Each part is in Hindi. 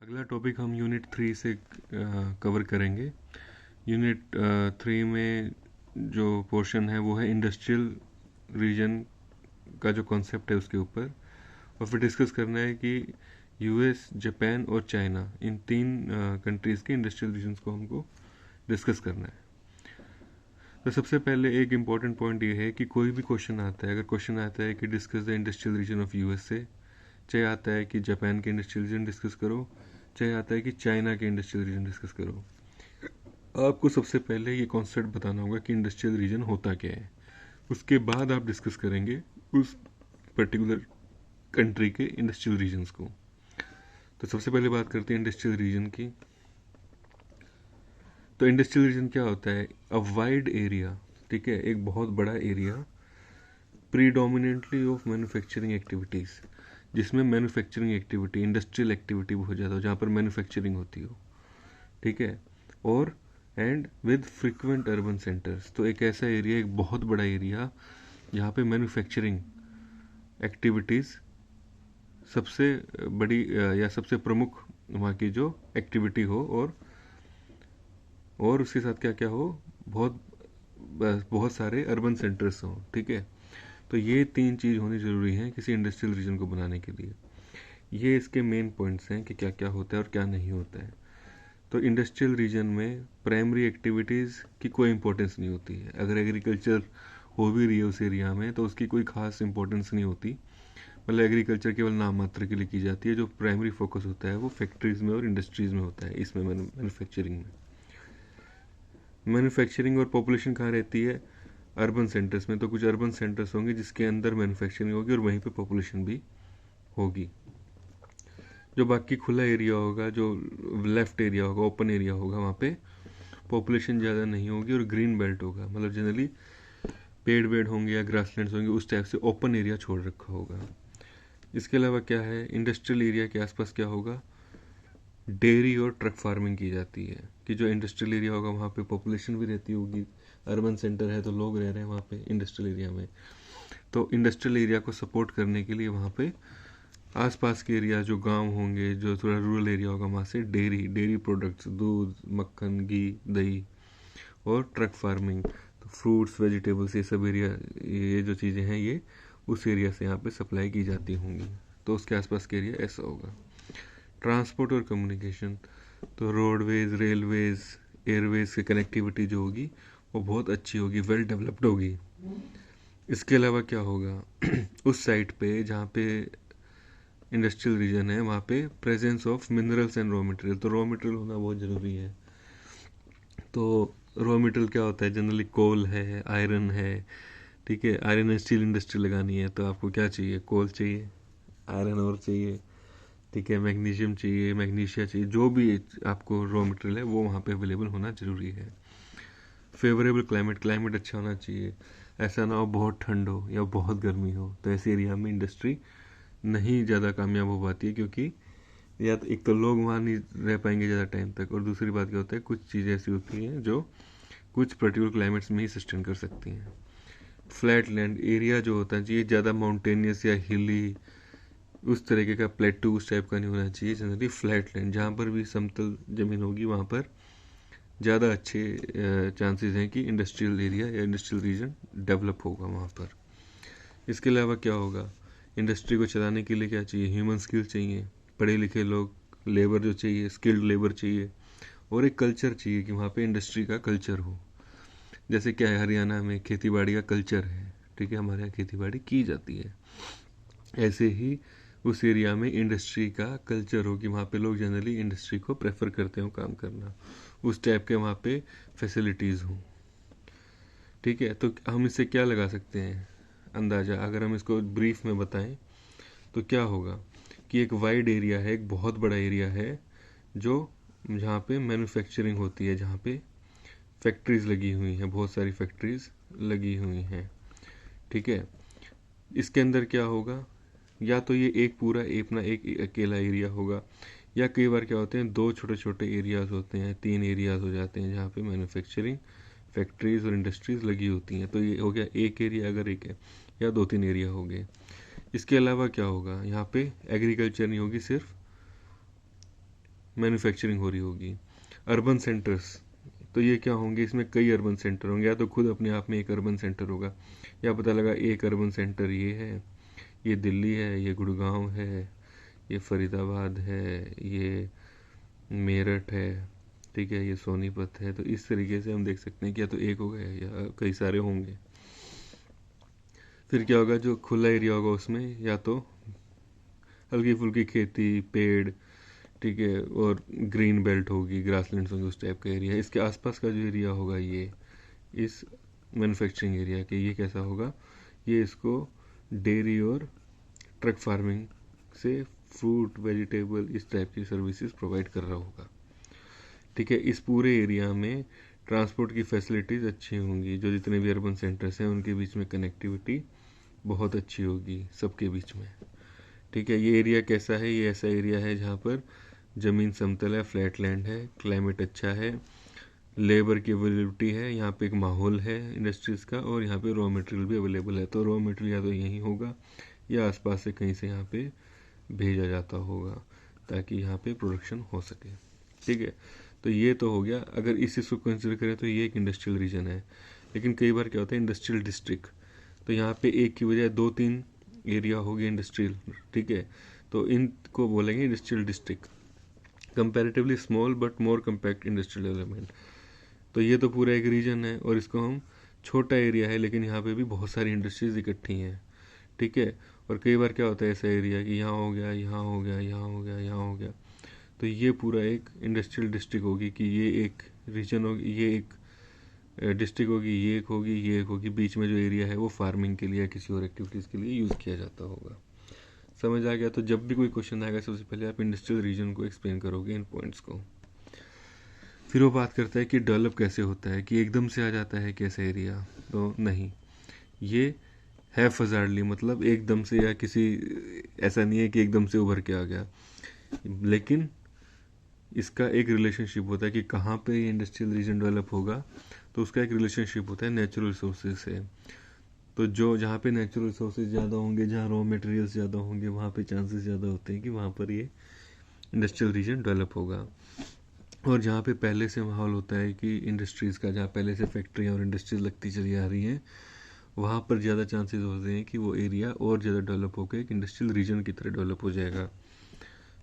अगला टॉपिक हम यूनिट 3 से कवर करेंगे। यूनिट 3 में जो पोर्शन है वो है इंडस्ट्रियल रीजन का जो कॉन्सेप्ट है उसके ऊपर, और फिर डिस्कस करना है कि यूएस, जापान और चाइना, इन तीन कंट्रीज़ के इंडस्ट्रियल रीजन्स को हमको डिस्कस करना है। तो सबसे पहले एक इम्पॉर्टेंट पॉइंट ये है कि कोई भी क्वेश्चन आता है, अगर क्वेश्चन आता है कि discuss the industrial region of USA, चाहे आता है कि जापान के इंडस्ट्रियल रीजन डिस्कस करो, चाहे आता है कि चाइना के इंडस्ट्रियल रीजन डिस्कस करो, आपको सबसे पहले ये कॉन्सेप्ट बताना होगा कि इंडस्ट्रियल रीजन होता क्या है। उसके बाद आप डिस्कस करेंगे उस पर्टिकुलर कंट्री के इंडस्ट्रियल रीजन्स को। तो सबसे पहले बात करते हैं इंडस्ट्रियल रीजन की। तो इंडस्ट्रियल रीजन क्या होता है? अ वाइड एरिया, ठीक है, एक बहुत बड़ा area, predominantly of manufacturing activities, जिसमें मैन्युफैक्चरिंग एक्टिविटी, इंडस्ट्रियल एक्टिविटी बहुत ज़्यादा हो, जहाँ पर मैन्युफैक्चरिंग होती हो, ठीक है, और and with frequent urban centres. तो एक ऐसा एरिया, एक बहुत बड़ा एरिया जहाँ पे मैन्युफैक्चरिंग एक्टिविटीज़ सबसे बड़ी या सबसे प्रमुख वहाँ की जो एक्टिविटी हो, और उसके साथ क्या क्या हो, बहुत सारे अर्बन सेंटर्स हों, ठीक है। तो ये तीन चीज़ होनी ज़रूरी है किसी इंडस्ट्रियल रीजन को बनाने के लिए। ये इसके मेन पॉइंट्स हैं कि क्या क्या होता है और क्या नहीं होता है। तो इंडस्ट्रियल रीजन में प्राइमरी एक्टिविटीज़ की कोई इंपॉर्टेंस नहीं होती है। अगर एग्रीकल्चर हो भी रही है उस एरिया में तो उसकी कोई खास इंपॉर्टेंस नहीं होती, मतलब एग्रीकल्चर केवल नाम मात्र के लिए की जाती है। जो प्राइमरी फोकस होता है वो फैक्ट्रीज़ में और इंडस्ट्रीज़ में होता है, इसमें मैन्युफैक्चरिंग में। मैन्युफैक्चरिंग और पॉपुलेशन कहाँ रहती है? अर्बन सेंटर्स में। तो कुछ अर्बन सेंटर्स होंगे जिसके अंदर मैन्युफैक्चरिंग होगी और वहीं पे पॉपुलेशन भी होगी। जो बाकी खुला एरिया होगा, जो लेफ्ट एरिया होगा, ओपन एरिया होगा, वहाँ पे पॉपुलेशन ज़्यादा नहीं होगी और ग्रीन बेल्ट होगा, मतलब जनरली पेड़ वेड़ होंगे या ग्रासलैंड्स होंगे, उस टाइप से ओपन एरिया छोड़ रखा होगा। इसके अलावा क्या है, इंडस्ट्रियल एरिया के आसपास क्या होगा? डेयरी और ट्रक फार्मिंग की जाती है। कि जो इंडस्ट्रियल एरिया होगा वहाँ पे पॉपुलेशन भी रहती होगी, अर्बन सेंटर है तो लोग रह रहे हैं वहाँ पे इंडस्ट्रियल एरिया में। तो इंडस्ट्रियल एरिया को सपोर्ट करने के लिए वहाँ पे आसपास के एरिया, जो गांव होंगे, जो थोड़ा रूरल एरिया होगा, वहाँ से डेयरी प्रोडक्ट्स, दूध, मक्खन, घी, दही, और ट्रक फार्मिंग, तो फ्रूट्स, वेजिटेबल्स, ये सब एरिया, ये जो चीज़ें हैं ये उस एरिया से यहाँ पे सप्लाई की जाती होंगी। तो उसके आसपास के एरिया ऐसा होगा। ट्रांसपोर्ट और कम्युनिकेशन, तो रोडवेज, रेलवेज, एयरवेज की कनेक्टिविटी जो होगी वो बहुत अच्छी होगी, वेल डेवलप्ड होगी। इसके अलावा क्या होगा उस साइट पे जहाँ पे इंडस्ट्रियल रीजन है वहाँ पे presence of minerals and raw material, तो रॉ मटेरियल होना बहुत ज़रूरी है। तो रॉ मटेरियल क्या होता है? जनरली कोल है, आयरन है, ठीक है। आयरन एंड स्टील इंडस्ट्री लगानी है तो आपको क्या चाहिए? कोल चाहिए, आयरन और चाहिए, ठीक है, मैग्नीशियम चाहिए, मैग्नीशिया चाहिए, जो भी आपको रॉ मटेरियल है वो वहाँ पे अवेलेबल होना ज़रूरी है। फेवरेबल क्लाइमेट अच्छा होना चाहिए, ऐसा ना हो बहुत ठंड हो या बहुत गर्मी हो, तो ऐसे एरिया में इंडस्ट्री नहीं ज़्यादा कामयाब हो पाती है, क्योंकि या तो एक तो लोग वहाँ नहीं रह पाएंगे ज़्यादा टाइम तक, और दूसरी बात क्या होता है, कुछ चीज़ें ऐसी होती हैं जो कुछ पर्टिकुलर क्लाइमेट्स में ही सस्टेन कर सकती हैं। फ्लैट लैंड एरिया जो होता है चाहिए, ज़्यादा माउंटेनियस या हिली उस तरीके का, प्लेटू उस टाइप का नहीं होना चाहिए। जनरली फ्लैट लैंड, जहाँ पर भी समतल ज़मीन होगी वहाँ पर ज़्यादा अच्छे चांसेस हैं कि इंडस्ट्रियल एरिया या इंडस्ट्रियल रीजन डेवलप होगा वहाँ पर। इसके अलावा क्या होगा, इंडस्ट्री को चलाने के लिए क्या चाहिए? ह्यूमन स्किल चाहिए, पढ़े लिखे लोग, लेबर जो चाहिए, स्किल्ड लेबर चाहिए, और एक कल्चर चाहिए कि वहाँ पे इंडस्ट्री का कल्चर हो। जैसे क्या है, हरियाणा में खेती बाड़ी का कल्चर है, ठीक है, हमारे यहाँ खेती बाड़ी की जाती है। ऐसे ही उस एरिया में इंडस्ट्री का कल्चर हो कि वहाँ पे लोग जनरली इंडस्ट्री को प्रेफर करते हो काम करना, उस टाइप के वहाँ पे फैसिलिटीज़ हों, ठीक है। तो हम इससे क्या लगा सकते हैं अंदाज़ा, अगर हम इसको ब्रीफ में बताएं तो क्या होगा कि एक वाइड एरिया है, एक बहुत बड़ा एरिया है, जो जहाँ पे मैन्युफैक्चरिंग होती है, जहाँ पे फैक्ट्रीज़ लगी हुई हैं, बहुत सारी फैक्ट्रीज़ लगी हुई हैं, ठीक है। इसके अंदर क्या होगा, या तो ये एक पूरा अपना एक अकेला एरिया होगा, या कई बार क्या होते हैं, दो छोटे छोटे एरियाज होते हैं, तीन एरियाज हो जाते हैं जहाँ पे मैन्युफैक्चरिंग फैक्ट्रीज़ और इंडस्ट्रीज़ लगी होती हैं। तो ये हो गया एक एरिया, अगर एक है, या दो तीन एरिया हो गए। इसके अलावा क्या होगा, यहाँ पे एग्रीकल्चर नहीं होगी सिर्फ, मैन्युफैक्चरिंग हो रही होगी। अर्बन सेंटर्स, तो ये क्या होंगे, इसमें कई अर्बन सेंटर होंगे, या तो खुद अपने आप में एक अर्बन सेंटर होगा, या पता लगा एक अर्बन सेंटर ये है, ये दिल्ली है, ये गुड़गांव है, ये फरीदाबाद है, ये मेरठ है, ठीक है, ये सोनीपत है। तो इस तरीके से हम देख सकते हैं कि या तो एक होगा या कई सारे होंगे। फिर क्या होगा, जो खुला एरिया होगा उसमें या तो हल्की फुल्की खेती, पेड़, ठीक है, और ग्रीन बेल्ट होगी, ग्रासलैंड्स होंगे, उस टाइप का एरिया। इसके आसपास का जो एरिया होगा ये इस मैन्युफैक्चरिंग एरिया के, ये कैसा होगा, ये इसको डेयरी और ट्रक फार्मिंग से फ्रूट, वेजिटेबल, इस टाइप की सर्विसेज प्रोवाइड कर रहा होगा। ठीक है, इस पूरे एरिया में ट्रांसपोर्ट की फैसिलिटीज़ अच्छी होंगी, जो जितने भी अर्बन सेंटर्स हैं उनके बीच में कनेक्टिविटी बहुत अच्छी होगी सबके बीच में। ठीक है, ये एरिया कैसा है, ये ऐसा एरिया है जहाँ पर ज़मीन समतल है, फ्लैट लैंड है, क्लाइमेट अच्छा है, लेबर की अवेलेबिलिटी है, यहाँ पे एक माहौल है इंडस्ट्रीज़ का, और यहाँ पे रॉ मटेरियल भी अवेलेबल है। तो रॉ मटेरियल या तो यहीं होगा या आसपास से कहीं से यहाँ पे भेजा जाता होगा ताकि यहाँ पे प्रोडक्शन हो सके। ठीक है, तो ये तो हो गया। अगर इस चीज़ को कंसिडर करें तो ये एक इंडस्ट्रियल रीजन है। लेकिन कई बार क्या होता है, इंडस्ट्रियल डिस्ट्रिक्ट, तो यहाँ पे एक की बजाय 2-3 एरिया हो गया इंडस्ट्रियल। ठीक है, तो इनको बोलेंगे industrial district, comparatively small but more compact industrial development. तो ये तो पूरा एक रीजन है, और इसको हम छोटा एरिया है लेकिन यहाँ पे भी बहुत सारी इंडस्ट्रीज इकट्ठी हैं। ठीक है, और कई बार क्या होता है ऐसा एरिया कि यहाँ हो गया, यहाँ हो गया, यहाँ हो गया, यहाँ हो गया, तो ये पूरा एक इंडस्ट्रियल डिस्ट्रिक्ट होगी कि ये एक रीजन होगी, ये एक डिस्ट्रिक्ट होगी, ये एक होगी, ये एक होगी। बीच में जो एरिया है वो फार्मिंग के लिए या किसी और एक्टिविटीज़ के लिए यूज़ किया जाता होगा। समझ आ गया? तो जब भी कोई क्वेश्चन आएगा सबसे पहले आप इंडस्ट्रियल रीजन को एक्सप्लेन करोगे, इन पॉइंट्स को। फिर वो बात करता है कि डेवलप कैसे होता है, कि एकदम से आ जाता है कैसा एरिया, तो नहीं, ये है फजार्डली, मतलब एकदम से, या किसी ऐसा नहीं है कि एकदम से उभर के आ गया, लेकिन इसका एक रिलेशनशिप होता है कि कहाँ पे ये इंडस्ट्रियल रीजन डेवलप होगा। तो उसका एक रिलेशनशिप होता है नेचुरल रिसोर्सेज से। तो जो जहाँ पे नेचुरल रिसोर्सेज ज़्यादा होंगे, जहाँ रॉ मटेरियल्स ज़्यादा होंगे, वहाँ पे चांसेस ज़्यादा होते हैं कि वहाँ पर ये इंडस्ट्रियल रीजन डेवलप होगा। और जहाँ पे पहले से माहौल होता है कि इंडस्ट्रीज़ का, जहाँ पहले से फैक्ट्रियाँ और इंडस्ट्रीज लगती चली आ रही हैं, वहाँ पर ज़्यादा चांसेस होते हैं कि वो एरिया और ज़्यादा डेवलप होकर एक इंडस्ट्रियल रीजन की तरह डेवलप हो जाएगा।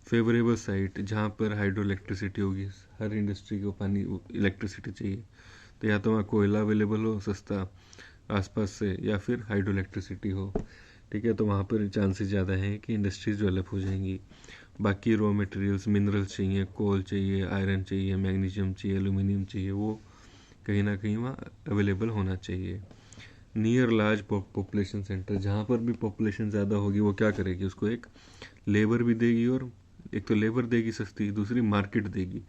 फेवरेबल साइट, जहाँ पर हाइड्रो इलेक्ट्रिसिटी होगी, हर इंडस्ट्री को पानी इलेक्ट्रिसिटी चाहिए, तो या तो वहाँ कोयला अवेलेबल हो सस्ता आसपास से, या फिर हाइड्रो इलेक्ट्रिसिटी हो। ठीक है, तो वहाँ पर चांसेस ज़्यादा हैं कि इंडस्ट्रीज डेवलप हो जाएंगी। बाकी रॉ मटेरियल्स, मिनरल्स चाहिए, कोल चाहिए, आयरन चाहिए, मैग्नीशियम चाहिए, एल्यूमिनियम चाहिए, वो कहीं ना कहीं वहाँ अवेलेबल होना चाहिए। नियर लार्ज पॉपुलेशन सेंटर, जहाँ पर भी पॉपुलेशन ज़्यादा होगी वो क्या करेगी, उसको एक लेबर भी देगी, और एक तो लेबर देगी सस्ती, दूसरी मार्केट देगी।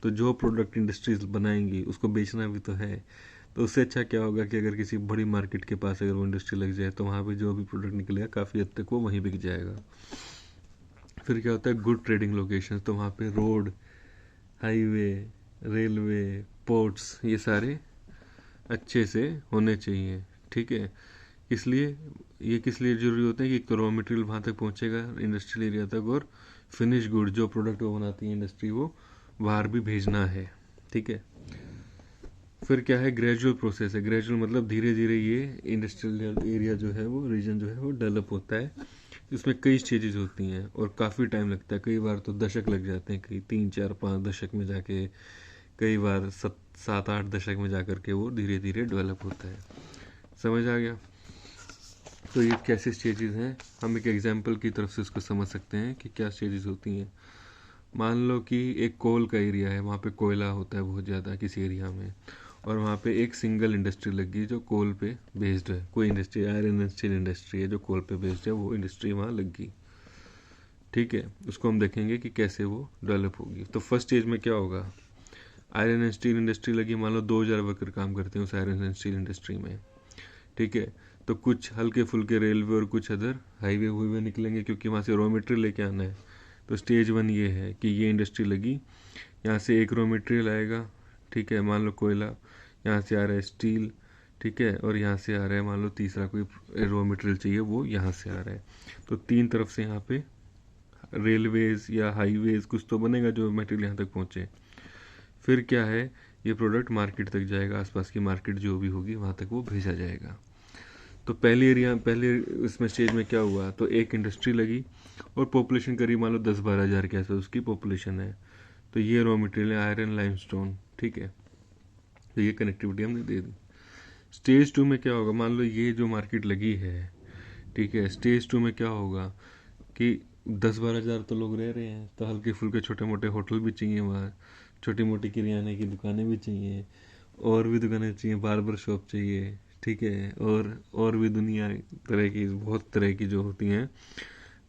तो जो प्रोडक्ट इंडस्ट्रीज बनाएंगी उसको बेचना भी तो है। तो उससे अच्छा क्या होगा कि अगर किसी बड़ी मार्केट के पास अगर वो इंडस्ट्री लग जाए तो वहाँ पे जो भी प्रोडक्ट निकलेगा काफ़ी हद तक वो वहीं बिक जाएगा। फिर क्या होता है, गुड ट्रेडिंग लोकेशन, तो वहाँ पे रोड, हाईवे, रेलवे, पोर्ट्स, ये सारे अच्छे से होने चाहिए। ठीक है, इसलिए ये किस लिए जरूरी होते हैं कि एक तो रॉ मटेरियल वहाँ तक पहुँचेगा इंडस्ट्रियल एरिया तक, और फिनिश गुड, जो प्रोडक्ट वो बनाती है इंडस्ट्री, वो बाहर भी भेजना है। ठीक है, फिर क्या है, ग्रेजुअल प्रोसेस है। ग्रेजुअल मतलब धीरे धीरे ये इंडस्ट्रियल एरिया जो है, वो रीजन जो है वो डेवलप होता है। इसमें कई स्टेजेस होती हैं और काफ़ी टाइम लगता है, कई बार तो दशक लग जाते हैं, कई 3-4-5 दशक में जाके, कई बार 7-8 दशक में जाकर के वो धीरे धीरे डेवलप होता है। समझ आ गया? तो ये कैसे स्टेजेस हैं, हम एक एग्जांपल की तरफ से इसको समझ सकते हैं कि क्या स्टेजेस होती हैं। मान लो कि एक कोल का एरिया है, वहाँ पे कोयला होता है बहुत ज़्यादा किसी एरिया में, और वहाँ पे एक सिंगल इंडस्ट्री लगी जो कोल पे बेस्ड है। कोई industry, iron and steel industry है जो कोल पे बेस्ड है, वो इंडस्ट्री वहाँ लगी। ठीक है, उसको हम देखेंगे कि कैसे वो डेवलप होगी। तो फर्स्ट स्टेज में क्या होगा, आयरन एंड स्टील इंडस्ट्री लगी, मान लो 2000 वर्कर काम करते हैं उस आयरन एंड स्टील इंडस्ट्री में। ठीक है, तो कुछ हल्के फुल्के रेलवे और कुछ अदर हाईवे हुए निकलेंगे, क्योंकि वहाँ से रॉ मटेरियल लेके आना है। तो स्टेज 1 ये है कि ये इंडस्ट्री लगी, यहाँ से एक रॉ मटेरियल आएगा, ठीक है, मान लो कोयला, यहाँ से आ रहा है स्टील, ठीक है, और यहाँ से आ रहा है मान लो तीसरा कोई रॉ मटेरियल चाहिए, वो यहाँ से आ रहा है। तो 3 तरफ से यहाँ पे रेलवेज या हाईवेज कुछ तो बनेगा जो मटेरियल यहाँ तक पहुँचे। फिर क्या है, ये प्रोडक्ट मार्केट तक जाएगा, आसपास की मार्केट जो भी होगी वहाँ तक वो भेजा जाएगा। तो पहले इसमें स्टेज में क्या हुआ, तो एक इंडस्ट्री लगी और पॉपुलेशन करीब मान लो 10-12 हज़ार के आसपास उसकी पॉपुलेशन है। तो ये रॉ मटेरियल है आयरन लाइमस्टोन, ठीक है। तो ये कनेक्टिविटी हमने दे दी। स्टेज 2 में क्या होगा, मान लो ये जो मार्केट लगी है, ठीक है, स्टेज 2 में क्या होगा कि 10-12 हज़ार तो लोग रह रहे हैं, तो हल्के फुल्के छोटे मोटे होटल भी चाहिए वहाँ, छोटी मोटी किराने की दुकानें भी चाहिए, और भी दुकानें चाहिए, बार्बर शॉप चाहिए, ठीक है, और भी दुनिया तरह की, बहुत तरह की जो होती हैं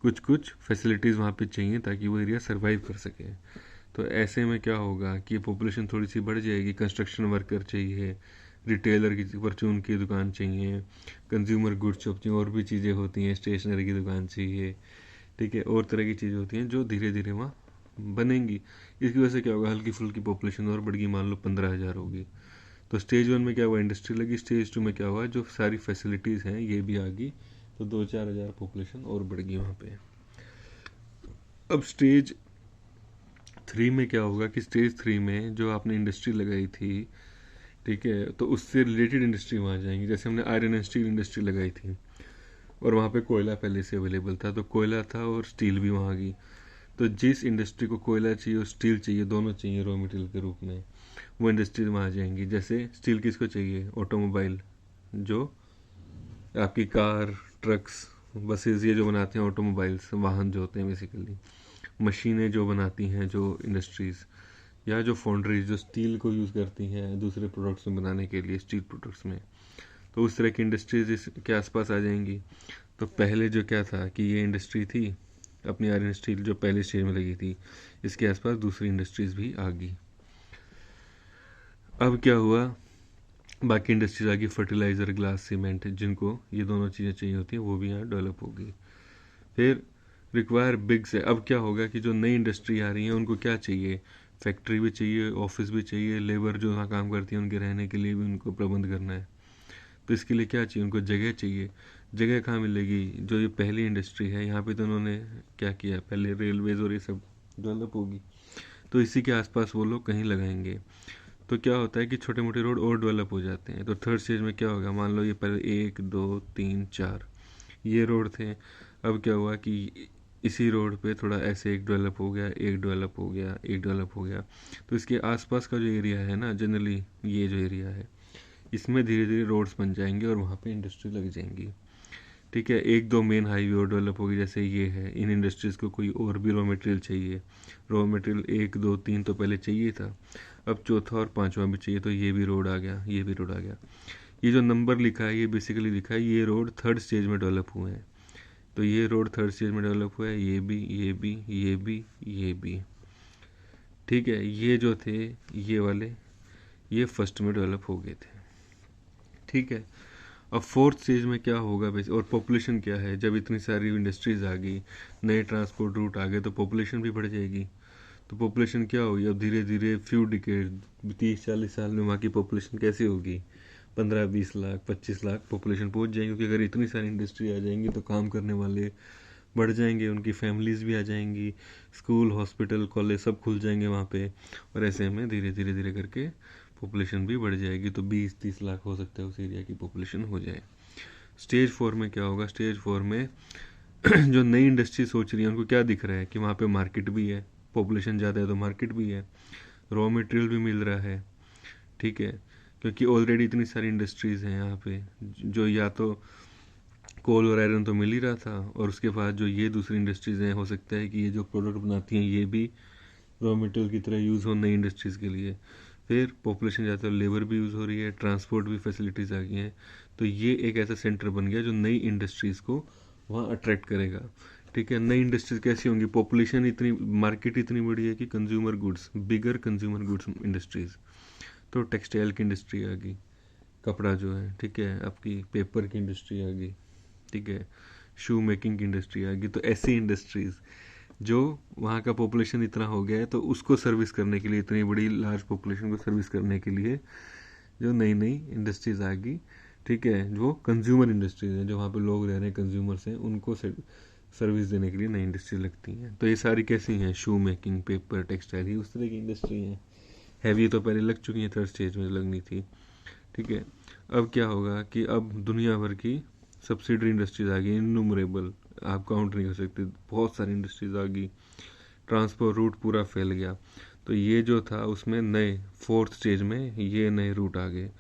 कुछ कुछ फैसिलिटीज़ वहाँ पे चाहिए ताकि वो एरिया सर्वाइव कर सके। तो ऐसे में क्या होगा कि पॉपुलेशन थोड़ी सी बढ़ जाएगी, कंस्ट्रक्शन वर्कर चाहिए, रिटेलर की परचून की दुकान चाहिए, कंज्यूमर गुड्स शॉप चाहिए, और भी चीज़ें होती हैं, स्टेशनरी की दुकान चाहिए, ठीक है, और तरह की चीज़ें होती हैं जो धीरे धीरे वहाँ बनेंगी। इसकी वजह से क्या होगा, हल्की फुल्की पॉपुलेशन और बढ़ गई, मान लो 15 हज़ार होगी। तो स्टेज 1 में क्या हुआ, इंडस्ट्री लगी। स्टेज 2 में क्या हुआ, जो सारी फैसिलिटीज़ हैं ये भी आ गई, तो 2-4 हज़ार पॉपुलेशन और बढ़ गई वहाँ पे। अब स्टेज 3 में क्या होगा कि स्टेज 3 में जो आपने इंडस्ट्री लगाई थी, ठीक है, तो उससे रिलेटेड इंडस्ट्री वहाँ जाएंगी। जैसे हमने आयरन एंड स्टील इंडस्ट्री लगाई थी और वहाँ पे कोयला पहले से अवेलेबल था, तो कोयला था और स्टील भी वहाँ आ गई। तो जिस इंडस्ट्री को कोयला चाहिए और स्टील चाहिए, दोनों चाहिए रॉ मटेरियल के रूप में, वो इंडस्ट्रीज वहाँ आ जाएंगी। जैसे स्टील किसको चाहिए, ऑटोमोबाइल, जो आपकी कार, ट्रक्स, बसेस, ये जो बनाते हैं ऑटोमोबाइल्स, वाहन जो होते हैं बेसिकली, मशीनें जो बनाती हैं जो इंडस्ट्रीज़, या जो फाउंड्रीज जो स्टील को यूज़ करती हैं दूसरे प्रोडक्ट्स में बनाने के लिए, स्टील प्रोडक्ट्स में, तो उस तरह की इंडस्ट्रीज इसके आसपास आ जाएंगी। तो पहले जो क्या था कि ये इंडस्ट्री थी अपनी आयरन स्टील जो पहले स्टेज में लगी थी, इसके आसपास दूसरी इंडस्ट्रीज भी आ गई। अब क्या हुआ, बाकी इंडस्ट्रीज आ गई, फर्टिलाइज़र, ग्लास, सीमेंट, जिनको ये दोनों चीज़ें चाहिए होती हैं वो भी यहाँ डेवलप होगी। फिर रिक्वायर बिग से, अब क्या होगा कि जो नई इंडस्ट्री आ रही है उनको क्या चाहिए, फैक्ट्री भी चाहिए, ऑफिस भी चाहिए, लेबर जो वहाँ काम करती है उनके रहने के लिए भी उनको प्रबंध करना है। तो इसके लिए क्या चाहिए, उनको जगह चाहिए। जगह कहाँ मिलेगी, जो ये पहली इंडस्ट्री है यहाँ पे तो उन्होंने क्या किया, पहले रेलवेज और ये सब डेवलप होगी, तो इसी के आसपास वो लोग कहीं लगाएंगे। तो क्या होता है कि छोटे मोटे रोड और डेवलप हो जाते हैं। तो थर्ड स्टेज में क्या होगा, मान लो ये पहले 1 2 3 4 ये रोड थे, अब क्या हुआ कि इसी रोड पे थोड़ा ऐसे एक डेवलप हो गया, एक डेवलप हो गया, एक डेवलप हो गया। तो इसके आसपास का जो एरिया है ना, जनरली ये जो एरिया है, इसमें धीरे धीरे रोड्स बन जाएंगे और वहाँ पे इंडस्ट्री लग जाएंगी, ठीक है। 1-2 मेन हाईवे और डेवलप होगी, जैसे ये है, इन इंडस्ट्रीज़ को कोई और भी रॉ मटेरियल चाहिए, रॉ मटेरियल 1 2 3 तो पहले चाहिए था, अब चौथा और पांचवा भी चाहिए, तो ये भी रोड आ गया, ये भी रोड आ गया। ये जो नंबर लिखा है ये बेसिकली लिखा है ये रोड थर्ड स्टेज में डेवलप हुए हैं। तो ये रोड थर्ड स्टेज में डेवलप हुआ है, ये भी, ये भी, ये भी, ये भी, ठीक है। ये जो थे ये वाले, ये फर्स्ट में डेवलप हो गए थे, ठीक है। अब फोर्थ स्टेज में क्या होगा और पॉपुलेशन क्या है, जब इतनी सारी इंडस्ट्रीज आ गई, नए ट्रांसपोर्ट रूट आ गए, तो पॉपुलेशन भी बढ़ जाएगी। तो पॉपुलेशन क्या होगी, अब धीरे धीरे फ्यू डिकेड 30-40 साल में वहाँ की पॉपुलेशन कैसे होगी, 15-20 लाख 25 लाख पॉपुलेशन पहुँच जाएंगी। क्योंकि अगर इतनी सारी इंडस्ट्री आ जाएंगी तो काम करने वाले बढ़ जाएंगे, उनकी फैमिलीज़ भी आ जाएंगी, स्कूल, हॉस्पिटल, कॉलेज सब खुल जाएंगे वहाँ पे, और ऐसे में धीरे धीरे धीरे करके पॉपुलेशन भी बढ़ जाएगी। तो 20-30 लाख हो सकता है उस एरिया की पॉपुलेशन हो जाए। स्टेज 4 में क्या होगा, स्टेज 4 में जो नई इंडस्ट्री सोच रही है उनको क्या दिख रहा है कि वहाँ पे मार्केट भी है, पॉपुलेशन ज़्यादा है तो मार्केट भी है, रॉ मटेरियल भी मिल रहा है, ठीक है। क्योंकि ऑलरेडी इतनी सारी इंडस्ट्रीज़ हैं यहाँ पे, जो या तो कोल और आयरन तो मिल ही रहा था, और उसके बाद जो ये दूसरी इंडस्ट्रीज़ हैं, हो सकता है कि ये जो प्रोडक्ट बनाती हैं ये भी रॉ मटेरियल की तरह यूज़ हो नई इंडस्ट्रीज़ के लिए। फिर पॉपुलेशन ज़्यादा है, लेबर भी यूज़ हो रही है, ट्रांसपोर्ट भी फैसिलिटीज़ आ गई हैं, तो ये एक ऐसा सेंटर बन गया जो नई इंडस्ट्रीज़ को वहाँ अट्रैक्ट करेगा, ठीक है। नई इंडस्ट्रीज़ कैसी होंगी, पॉपुलेशन इतनी, मार्केट इतनी बड़ी है कि कंज्यूमर गुड्स, बिगर कंज्यूमर गुड्स इंडस्ट्रीज़, तो टेक्सटाइल की इंडस्ट्री आ गई, कपड़ा जो है, ठीक है, आपकी पेपर की इंडस्ट्री आ गई, ठीक है, शू मेकिंग की इंडस्ट्री आ गई। तो ऐसी इंडस्ट्रीज़ जो वहाँ का पॉपुलेशन इतना हो गया है, तो उसको सर्विस करने के लिए, इतनी बड़ी लार्ज पॉपुलेशन को सर्विस करने के लिए जो नई नई इंडस्ट्रीज़ आ गई, ठीक है, जो कंज्यूमर इंडस्ट्रीज़ हैं, जो वहाँ पे लोग रह रहे हैं, कंज्यूमर्स हैं, उनको सर्विस देने के लिए नई इंडस्ट्री लगती हैं। तो ये सारी कैसी हैं, शू मेकिंग, पेपर, टेक्सटाइल, ही उस तरह की इंडस्ट्री हैं। हैवी तो पहले लग चुकी हैं, थर्ड स्टेज में लगनी थी। ठीक है, अब क्या होगा कि अब दुनिया भर की सब्सिडरी इंडस्ट्रीज आ गई, इननुमरेबल, आप काउंट नहीं कर सकते, बहुत सारी इंडस्ट्रीज आ गई, ट्रांसपोर्ट रूट पूरा फैल गया। तो ये जो था उसमें नए फोर्थ स्टेज में ये नए रूट आ गए,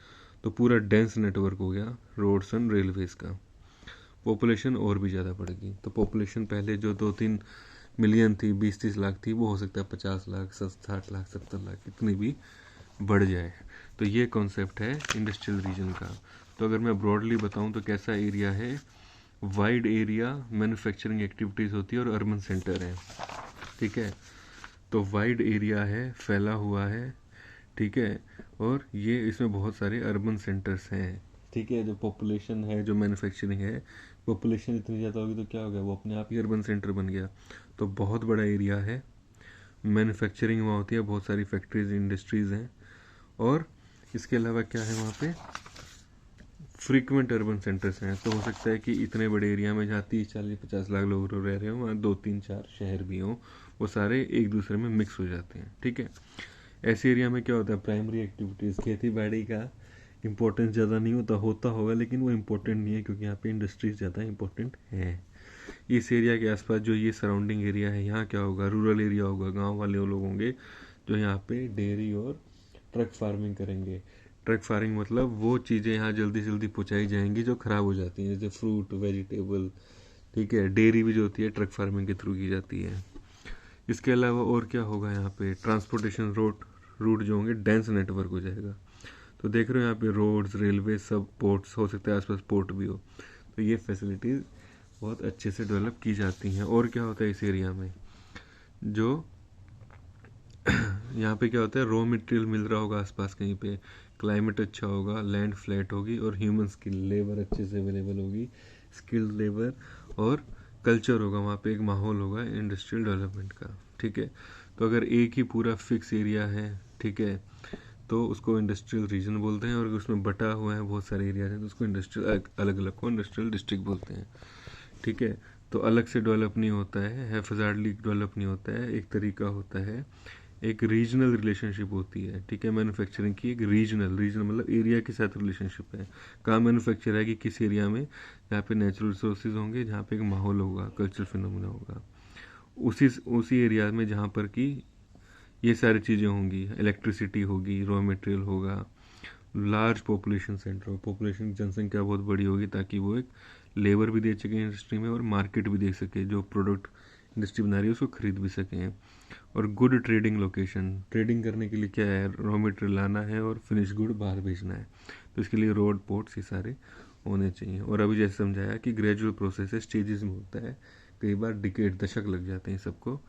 तो पूरा डेंस नेटवर्क हो गया रोड्स एंड रेलवेज़ का। पॉपुलेशन और भी ज़्यादा बढ़ गई, तो पॉपुलेशन पहले जो 2-3 मिलियन थी, 20-30 लाख थी, वो हो सकता है 50 लाख, 60 लाख, 70 लाख, इतनी भी बढ़ जाए। तो ये कॉन्सेप्ट है इंडस्ट्रियल रीजन का। तो अगर मैं ब्रॉडली बताऊं तो कैसा एरिया है, वाइड एरिया मैन्युफैक्चरिंग एक्टिविटीज़ होती है और अर्बन सेंटर है। ठीक है, तो वाइड एरिया है, फैला हुआ है, ठीक है, और ये इसमें बहुत सारे अर्बन सेंटर्स हैं। ठीक है, जो पॉपुलेशन है, जो मैन्युफैक्चरिंग है, पॉपुलेशन इतनी ज़्यादा होगी तो क्या हो गया, वो अपने आप ही अर्बन सेंटर बन गया। तो बहुत बड़ा एरिया है, मैन्युफैक्चरिंग वहाँ होती है, बहुत सारी फैक्ट्रीज, इंडस्ट्रीज़ हैं, और इसके अलावा क्या है वहाँ पे, फ्रीक्वेंट अर्बन सेंटर्स हैं। तो हो सकता है कि इतने बड़े एरिया में जहाँ 30-40-50 लाख लोग रह रहे हों, वहाँ 2-3-4 शहर भी हों, वो सारे एक दूसरे में मिक्स हो जाते हैं। ठीक है, ऐसे एरिया में क्या होता है, प्राइमरी एक्टिविटीज़, खेती बाड़ी का इम्पोर्टेंस ज़्यादा नहीं होता, होता होगा लेकिन वो इम्पोर्टेंट नहीं है, क्योंकि यहाँ पे इंडस्ट्रीज ज़्यादा इम्पोर्टेंट है। इस एरिया के आसपास जो ये सराउंडिंग एरिया है, यहाँ क्या होगा, रूरल एरिया होगा, गांव वाले वो लोग होंगे जो यहाँ पे डेयरी और ट्रक फार्मिंग करेंगे। ट्रक फार्मिंग मतलब वो चीज़ें यहाँ जल्दी जल्दी पहुँचाई जाएंगी जो ख़राब हो जाती हैं, जैसे फ्रूट, वेजिटेबल। ठीक है, डेयरी भी जो होती है ट्रक फार्मिंग के थ्रू की जाती है। इसके अलावा और क्या होगा, यहाँ पे ट्रांसपोर्टेशन रूट जो होंगे डेंस नेटवर्क हो जाएगा। तो देख रहे हो यहाँ पे रोड्स, रेलवे, सब पोर्ट्स, हो सकता है आसपास पोर्ट भी हो, तो ये फैसिलिटीज़ बहुत अच्छे से डेवलप की जाती हैं। और क्या होता है इस एरिया में, जो यहाँ पे क्या होता है, रॉ मटेरियल मिल रहा होगा आसपास कहीं पे, क्लाइमेट अच्छा होगा, लैंड फ्लैट होगी, और ह्यूमन स्किल, लेबर अच्छे से अवेलेबल होगी, स्किल्ड लेबर, और कल्चर होगा वहाँ पे, एक माहौल होगा इंडस्ट्रियल डेवलपमेंट का। ठीक है, तो अगर एक ही पूरा फिक्स एरिया है, ठीक है, तो उसको इंडस्ट्रियल रीजन बोलते हैं, और उसमें बटा हुआ है बहुत सारे एरिया हैं तो उसको इंडस्ट्रियल, अलग अलग को इंडस्ट्रियल डिस्ट्रिक्ट बोलते हैं। ठीक है, तो अलग से डेवलप नहीं होता है, हैफजार्डली डेवलप नहीं होता है, एक तरीका होता है, एक रीजनल रिलेशनशिप होती है। ठीक है, मैन्युफैक्चरिंग की एक रीजनल मतलब एरिया के साथ रिलेशनशिप है। कहाँ मैन्युफैक्चर है कि किस एरिया में, जहाँ पे नेचुरल रिसोर्सेज होंगे, जहाँ पे एक माहौल होगा, कल्चरल फिनोमेना होगा, उसी एरिया में जहाँ पर कि ये सारी चीज़ें होंगी, इलेक्ट्रिसिटी होगी, रॉ मटेरियल होगा, लार्ज पॉपुलेशन सेंटर हो, पॉपुलेशन जनसंख्या बहुत बड़ी होगी, ताकि वो एक लेबर भी दे सके इंडस्ट्री में, और मार्केट भी दे सके, जो प्रोडक्ट इंडस्ट्री बना रही है उसको खरीद भी सकें। और गुड ट्रेडिंग लोकेशन, ट्रेडिंग करने के लिए क्या है, रॉ मटेरियल लाना है और फिनिश गुड बाहर भेजना है, तो इसके लिए रोड, पोर्ट्स, ये सारे होने चाहिए। और अभी जैसे समझाया कि ग्रेजुअल प्रोसेस है, स्टेजेस में होता है, कई बार डिकेड, दशक लग जाते हैं सबको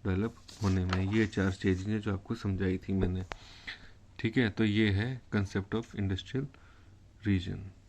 डेवलप होने में। ये 4 स्टेजेस हैं जो आपको समझाई थी मैंने। ठीक है, तो ये है कंसेप्ट ऑफ इंडस्ट्रियल रीजन।